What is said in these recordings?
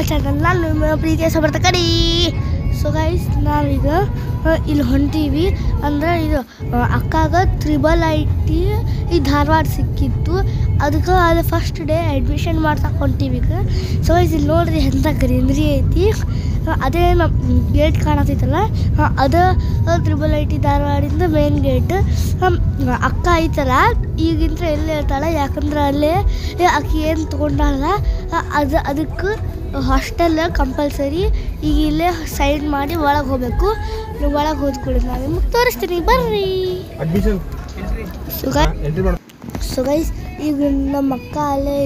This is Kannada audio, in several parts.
My channel. ನಾನು ನಿಮ್ಮ ಪ್ರೀತಿಯ ಸಮರ್ಥ ಕಡಿ. ಸೊ ಗೈಸ್ ನಾವೀಗ ಇಲ್ಲಿ ಹೊಂಟೀವಿ. ಅಂದರೆ ಇದು ಅಕ್ಕಾಗ IIIT ಈ ಧಾರವಾಡ ಸಿಕ್ಕಿತ್ತು. ಅದಕ್ಕೆ ಅದು ಫಸ್ಟ್ ಡೇ ಅಡ್ಮಿಷನ್ ಮಾಡ್ಸಕ್ಕೆ ಹೊಂಟೀವಿ ಈಗ. ಸೊ ಗೈಸ್ ಇಲ್ಲಿ ನೋಡ್ರಿ ಎಂಥ ಗ್ರೀನರಿ ಐತಿ. ಅದೇ ನಮ್ಮ ಗೇಟ್ ಕಾಣತೈತಲ್ಲ ಅದು IIIT ಧಾರವಾಡಿಂದ ಮೇನ್ ಗೇಟ್. ಅಕ್ಕ ಐತಲ್ಲ ಈಗಿಂತ ಎಲ್ಲೇ ಇರ್ತಾಳೆ, ಯಾಕಂದ್ರೆ ಅಲ್ಲೇ ಆಕೆ ಏನು ತೊಗೊಂಡಾಳ ಅದಕ್ಕೆ ಹಾಸ್ಟೆಲ್ ಕಂಪಲ್ಸರಿ. ಈಗ ಇಲ್ಲೇ ಸೈನ್ ಮಾಡಿ ಒಳಗೆ ಹೋಗಬೇಕು. ನೀವು ಒಳಗೆ ಹೋದ್ಕೊಳ್ಳಿ, ನಾನು ನಿಮಗೆ ತೋರಿಸ್ತೀನಿ, ಬರ್ರಿ. ಸೊ ಗೈಸ್ ಈಗ ನಮ್ಮ ಅಕ್ಕ ಅಲ್ಲೇ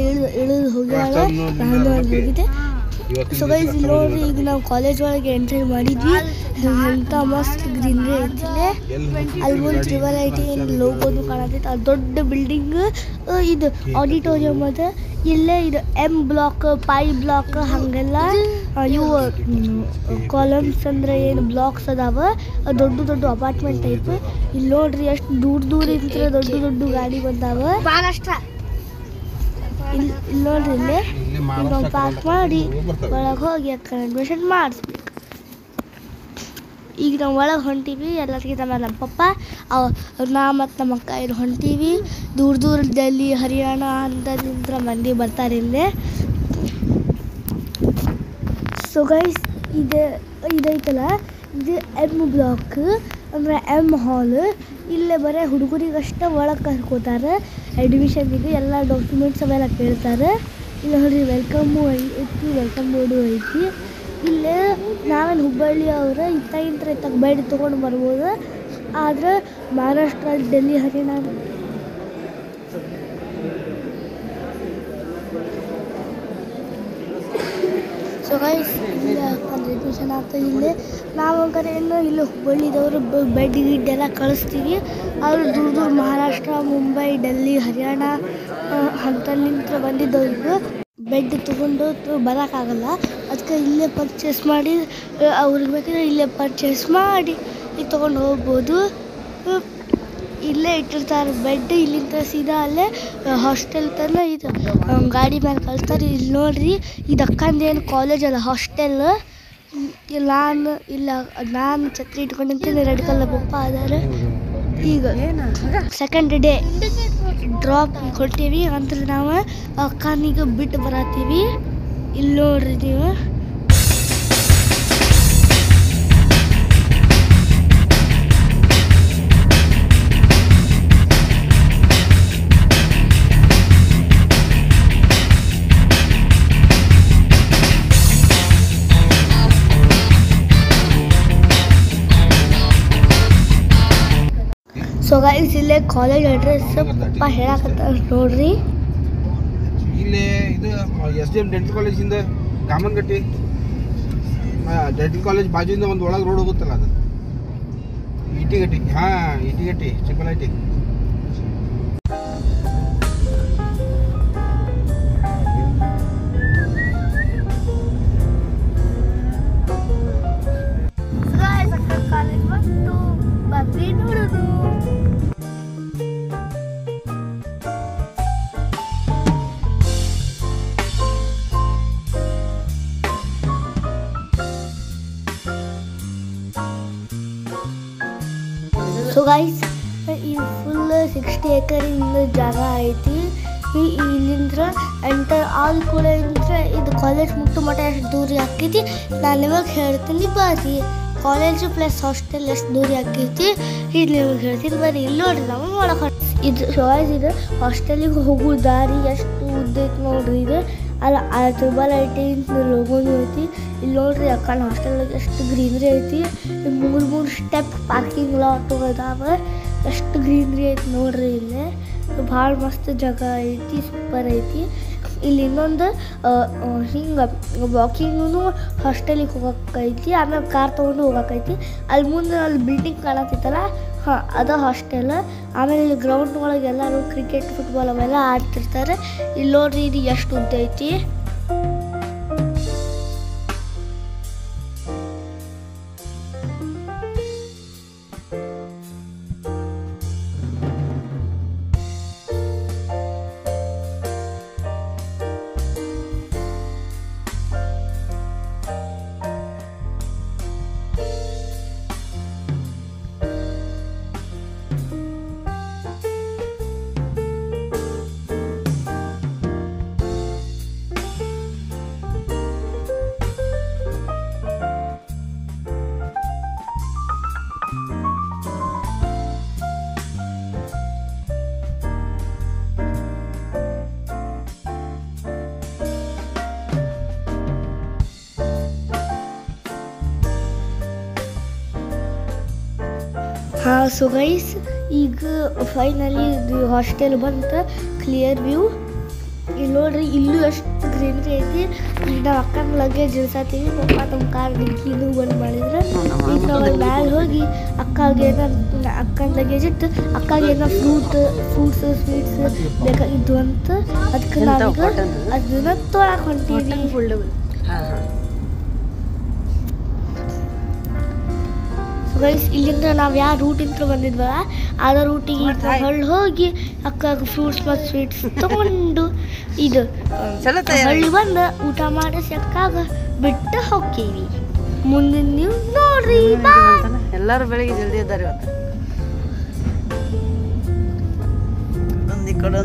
ಇಳಿದು ಹೋಗ್ಯಾಳ, ನಾನು ಅಲ್ಲಿ ಹೋಗಿದ್ದೆ. ಸೊ ಗೈಸ್ ಇಲ್ಲಿ ನೋಡ್ರಿ, ಈಗ ನಾವು ಕಾಲೇಜ್ ಒಳಗೆ ಎಂಟ್ರಿ ಮಾಡಿದ್ವಿ. ಎಂಥ ಮಸ್ತ್ ಗ್ರೀನರಿ ಐತಿಲ್ಲೇ. ಅಲ್ಲಿ ಒಂದು IIIT ಲೋಗೋನು ಕಾಣತೈತೆ. ಅದು ದೊಡ್ಡ ಬಿಲ್ಡಿಂಗ್ ಇದು ಆಡಿಟೋರಿಯಂ ಅದ. ಇಲ್ಲೇ ಇದು M ಬ್ಲಾಕ್, ಪೈ ಬ್ಲಾಕ್ ಹಾಗೆಲ್ಲ ಇವು ಕಾಲಮ್ಸ್ ಅಂದರೆ ಏನು ಬ್ಲಾಕ್ಸ್ ಅದಾವ. ದೊಡ್ಡ ದೊಡ್ಡ ಅಪಾರ್ಟ್ಮೆಂಟ್ ಟೈಪ್. ಇಲ್ಲಿ ನೋಡ್ರಿ ಎಷ್ಟು ದೂರ ಇಂತ್ರ ದೊಡ್ಡ ಗಾಡಿ ಬಂದಾವ. ಇಲ್ಲಿ ನೋಡ್ರಿ ಇಲ್ಲೇ ನಾವು ಪಾರ್ಕ್ ಮಾಡಿ ಒಳಗೆ ಹೋಗಿ ಅಡ್ಮಿಷನ್ ಮಾಡಿಸ್ಬೇಕು. ಈಗ ನಾವು ಒಳಗೆ ಹೊಂಟೀವಿ. ಎಲ್ಲರಿಗಿಂತ ನಮ್ಮ ಪಪ್ಪ ನಾ ಮತ್ತು ನಮ್ಮ ಅಕ್ಕ ಇಲ್ಲಿ ಹೊಂಟೀವಿ. ದೂರ ಡೆಲ್ಲಿ, ಹರಿಯಾಣ ಅಂತಂದ್ರೆ ಮಂದಿ ಬರ್ತಾರೆ ಇಲ್ಲೇ. ಸೊ ಗೈಸ್ ಇದೈತಲ್ಲ ಇದು M ಬ್ಲಾಕ್ ಅಂದರೆ M ಹಾಲ್. ಇಲ್ಲೇ ಬರೀ ಹುಡುಗರಿಗಷ್ಟೇ ಒಳಗೆ ಕರ್ಕೋತಾರೆ ಅಡ್ಮಿಷನ್ಗೆ. ಎಲ್ಲ ಡಾಕ್ಯುಮೆಂಟ್ಸ್ ಅವೆಲ್ಲ ಕೇಳ್ತಾರೆ. ಇಲ್ಲ ನೋಡ್ರಿ ವೆಲ್ಕಮ್ಮು ಐತಿ, ವೆಲ್ಕಮ್ ಬೋರ್ಡು ಐತಿ. ಇಲ್ಲೇ ನಾವೇನು ಹುಬ್ಬಳ್ಳಿ ಅವರ ಇತ್ತಾಗ ಬೇಡ ತೊಗೊಂಡು ಬರ್ಬೋದು. ಆದರೆ ಮಹಾರಾಷ್ಟ್ರ, ಡೆಲ್ಲಿ, ಹರಿಯಾಣ ಸೊ ಗೈಸ್ ಇಲ್ಲಿ ಅಡ್ಮಿಷನ್ ಆಗ್ತದೆ. ಇಲ್ಲೇ ನಾವು ಕರೆಯನ್ನು ಇಲ್ಲಿ ಹುಬ್ಬಳ್ಳಿದವರು ಬೆಡ್ ಗಿಡ್ಡೆಲ್ಲ ಕಳಿಸ್ತೀವಿ. ಅವರು ದೂರ ಮಹಾರಾಷ್ಟ್ರ, ಮುಂಬೈ, ಡೆಲ್ಲಿ, ಹರಿಯಾಣ ಅಂತಲ್ಲಿಂದ ಬಂದಿದ್ದವ್ರಿಗೆ ಬೆಡ್ ತೊಗೊಂಡು ಬರೋಕ್ಕಾಗಲ್ಲ. ಅದಕ್ಕೆ ಇಲ್ಲೇ ಪರ್ಚೇಸ್ ಮಾಡಿ ಅವ್ರಿಗೆ ಬೇಕಿದ್ರೆ ಇಲ್ಲೇ ಪರ್ಚೇಸ್ ಮಾಡಿ ಈಗ ತೊಗೊಂಡು ಹೋಗ್ಬೋದು. ಇಲ್ಲೇ ಇಟ್ಟಿರ್ತಾರೆ ಬೆಡ್. ಇಲ್ಲಿಂದ ಸೀದಾ ಅಲ್ಲೇ ಹಾಸ್ಟೆಲ್ ತನಕ ಇದು ಗಾಡಿ ಮೇಲೆ ಕಳಿಸ್ತಾರೆ. ಇಲ್ಲಿ ನೋಡ್ರಿ ಇದು ಅಕ್ಕಂದೇನು ಕಾಲೇಜ್ ಅಲ್ಲ, ಹಾಸ್ಟೆಲ್. ನಾನು ಛತ್ರಿ ಇಟ್ಕೊಂಡಿರ್ತೀನಿ, ರೆಡ್ ಕಲರ್ ಪಪ್ಪ ಅದಾರೆ. ಈಗ ಸೆಕೆಂಡ್ ಡೇ ಡ್ರಾಪ್ ಕೊಡ್ತೀವಿ ಅಂದ್ರೆ ನಾವು ಅಕ್ಕನಿಗೆ ಬಿಟ್ಟು ಬರತ್ತೀವಿ. ಇಲ್ಲಿ ನೋಡ್ರಿ ನೀವು ಸೊ ಗೈಸ್ ಇಲ್ಲೇ ಕಾಲೇಜ್ ಅಡ್ರೆಸ್ ಪಪ್ಪ ಹೇಳಕತ್ತಾರ ನೋಡ್ರಿ. ಇಲ್ಲೇ ಇದು SDM ಡೆಂಟಲ್ ಕಾಲೇಜಿಂದ ಕಾಮನ್ಗಟ್ಟಿ ಡೆಂಟಲ್ ಕಾಲೇಜ್ ಬಾಜುಯಿಂದ ಒಂದು ಒಳಗೆ ರೋಡ್ ಹೋಗುತ್ತಲ್ಲ, ಅದು ಇಟಿಗಟ್ಟಿ. ಇಟಿಗಟ್ಟಿ ಚಿಕ್ಕಲೈಟಿ. ಕಾಲೇಜ್ ಬಂತು, ಬರ್ರಿ ನೋಡೋದು. ಸೊ ಗೈಸ್ ಇದು ಫುಲ್ 60 ಎಕರಿಂದ ಜಾಗ ಐತಿ. ಇಲ್ಲಿಂದ ಎಂಟರ್ ಆಲ್ ಕೂಡ ಇದು ಕಾಲೇಜ್ ಮುಟ್ಟು ಮಟ್ಟ ಎಷ್ಟು ದೂರ ಆಕೈತಿ ನಾನು ನಿಮಗೆ ಹೇಳ್ತೀನಿ. ಬರ್ರಿ ಕಾಲೇಜು ಪ್ಲಸ್ ಹಾಸ್ಟೆಲ್ ಎಷ್ಟು ದೂರ ಆಕೈತಿ ಇದು ನಿಮಗೆ ಹೇಳ್ತೀನಿ. ಬರ್ರಿ ಇಲ್ಲಿ ನೋಡ್ರಿ ನಾವು ಒಳಗೆ ಇದು. ಸೊ ಗೈಸ್ ಇದು ಹಾಸ್ಟೆಲಿಗೆ ಹೋಗೋ ದಾರಿ ಎಷ್ಟು ಉದ್ದ ಐತಿ ನೋಡ್ರಿ. ಇದು ಅಲ್ಲ IIIT ಲೋಗೋನು ಐತಿ. ಇಲ್ಲಿ ನೋಡ್ರಿ ಅಕ್ಕನ ಹಾಸ್ಟೆಲ್ಗೆ ಎಷ್ಟು ಗ್ರೀನರಿ ಐತಿ. 3 ಸ್ಟೆಪ್ ಪಾರ್ಕಿಂಗ್ ಲಾಟ್ ಅದಾವ. ಎಷ್ಟು ಗ್ರೀನರಿ ಐತಿ ನೋಡ್ರಿ. ಇಲ್ಲೇ ಭಾಳ ಮಸ್ತ್ ಜಾಗ ಐತಿ, ಸೂಪರ್ ಐತಿ. ಇಲ್ಲಿ ಇನ್ನೊಂದು ಹಿಂಗೆ ವಾಕಿಂಗೂ ಹಾಸ್ಟೆಲಿಗೆ ಹೋಗೋಕ್ಕೈತಿ. ಆಮೇಲೆ ಕಾರ್ ತೊಗೊಂಡು ಹೋಗೋಕ್ಕೈತಿ. ಅಲ್ಲಿ ಮುಂದೆ ಅಲ್ಲಿ ಬಿಲ್ಡಿಂಗ್ ಕಾಣತ್ತೈತಲ್ಲ ಅದು ಹಾಸ್ಟೆಲ್. ಆಮೇಲೆ ಇಲ್ಲಿ ಗ್ರೌಂಡ್ ಒಳಗೆ ಎಲ್ಲರೂ ಕ್ರಿಕೆಟ್, ಫುಟ್ಬಾಲ್ ಅವೆಲ್ಲ ಆಡ್ತಿರ್ತಾರೆ. ಇಲ್ಲಿ ನೋಡ್ರಿ ಇದು ಎಷ್ಟು ಉದ್ದ ಐತಿ. ಹಾಂ ಸೊ ಗೈಸ್ ಈಗ ಫೈನಲಿ ಇದು ಹಾಸ್ಟೆಲ್ ಬಂತು ಕ್ಲಿಯರ್ ವ್ಯೂ. ಇಲ್ಲಿ ನೋಡ್ರಿ ಇಲ್ಲೂ ಎಷ್ಟು ಗ್ರೀನರಿ ಐತಿ. ಈಗ ನಾವು ಅಕ್ಕನ ಲಗೇಜ್ ಇಳ್ಸತ್ತೀವಿ. ಪಪ್ಪ ನಮ್ಮ ಕಾರ್ ಡಿಕ್ಕಿನೂ ಬಂದು ಮಾಡಿದ್ರೆ ಈಗ ನಾವು ಮ್ಯಾಲೆ ಹೋಗಿ ಅಕ್ಕನ ಲಗೇಜ್ ಇಟ್ಟು ಅಕ್ಕಾಗೇನೋ ಫ್ರೂಟ್ಸ್ ಸ್ವೀಟ್ಸ್ ಬೇಕಾಗಿದ್ದು ಅಂತ ಅದಕ್ಕೆ ನಾವೀಗ ಅದನ್ನ ತೊಳಕ್ಕೆ ಹೊಂಟೀವಿ. ಗೈಸ್ ಇಲ್ಲಿಂದ ನಾವು ಯಾವ ರೂಟಿಂದ ಬಂದಿದ್ವಲ್ಲ ಅದ ರೂಟಿಗೆ ಹೊಳ್ಳಿ ಹೋಗಿ ಅಕ್ಕಾಗ ಫ್ರೂಟ್ಸ್ ಮತ್ತು ಸ್ವೀಟ್ಸ್ ತಗೊಂಡು ಇದು ಹೊಳ್ಳಿ ಬಂದು ಊಟ ಮಾಡಿಸಿ ಅಕ್ಕಾಗ ಬಿಟ್ಟು ಹೋಗ್ತೀವಿ. ಮುಂದಿನ ನೀವು ನೋಡ್ರಿ. ಎಲ್ಲರೂ ಬೆಳಿಗ್ಗೆ ಜಲ್ದಿ ಇದ್ದಾರೆ ಇವತ್ತು. ಈ ಕಡೆ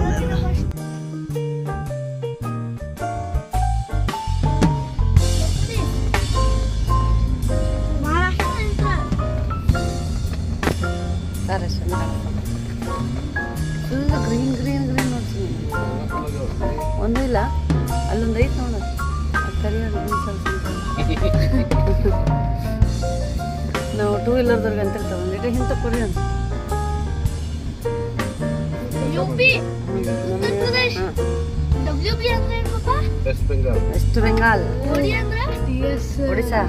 ಫುಲ್ ಗ್ರೀನ್ ಗ್ರೀನ್ ಗ್ರೀನ್ ನೋಡ್ತೀನಿ. ಒಂದು ಇಲ್ಲ ಅಲ್ಲೊಂದು ಐತೆ ನೋಡು ನಾವು ಟೂ ವೀಲರ್ದವ್ರಿಗೆ ಅಂತಿರ್ತಾವೆ ಒಂದಿಟ್ಟು ಹಿಂತ ಕೊರಿ ಅಂತ. ವೆಸ್ಟ್ ಬೆಂಗಾಲ್ ಒಡಿಶಾ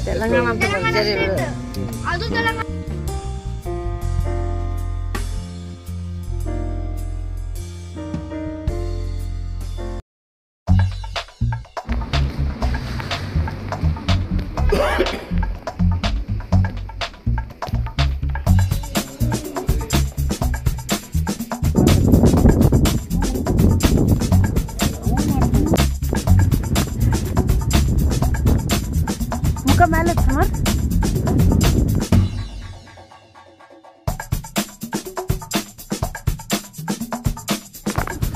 ತೆಲಂಗಾಣ ಅಂತ ಭರ್ಜರಿ ಮುಖ ಮೇಲೆ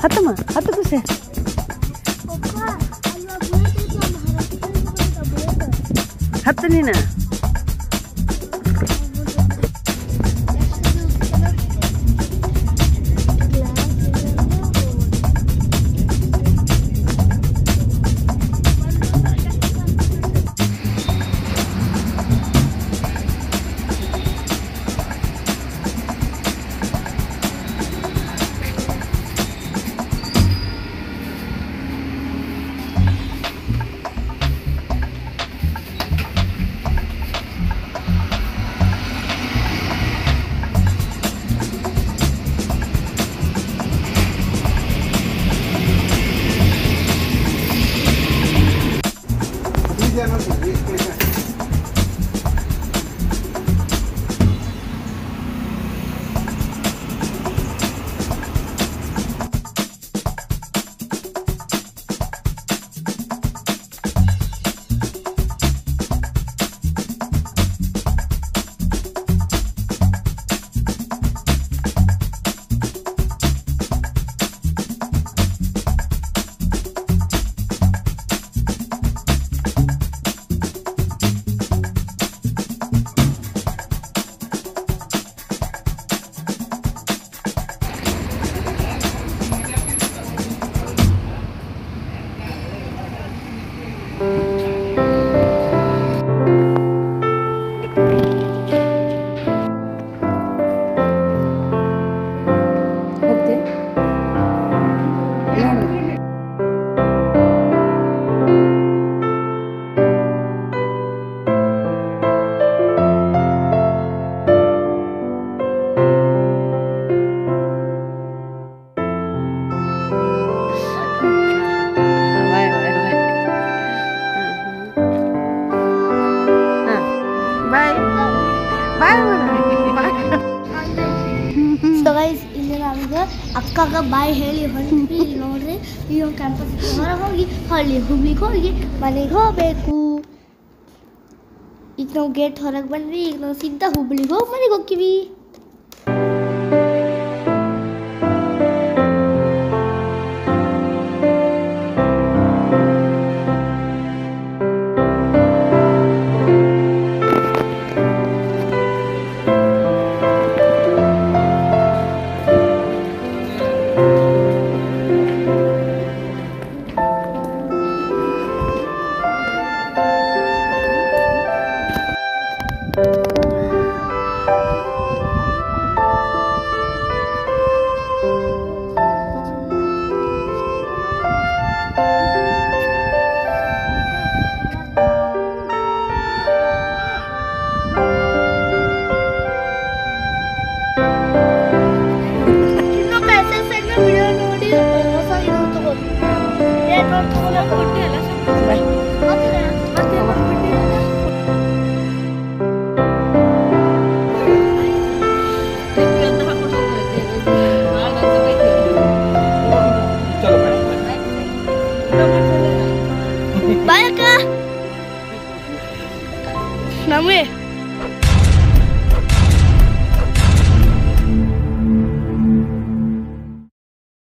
ಹತ್ತಮ್ಮ ಹತ್ತು ಖುಷಿ ಹತ್ತು ನೀನು ಅಕ್ಕಾಗ ಬಾಯ್ ಹೇಳಿ ಹೊಂಟ್ವಿ. ಇಲ್ಲಿ ನೋಡ್ರಿ ಈ ಒಂದು ಕ್ಯಾಂಪಸ್ ಹೊರಗೆ ಹೋಗಿ ಹುಬ್ಳಿಗೆ ಹೋಗಿ ಮನೆಗೆ ಹೋಗಬೇಕು. ಈಗ ನಾವು ಗೇಟ್ ಹೊರಗೆ ಬಂದ್ವಿ. ಈಗ ನಾವು ಸಿದ್ಧ ಹುಬ್ಳಿಗೆ ಹೋಗಿ ಮನೆಗೆ ಹೋಗ್ತೀವಿ. ಬಾಯ್ ಅಕ್ಕ ನಮಗೆ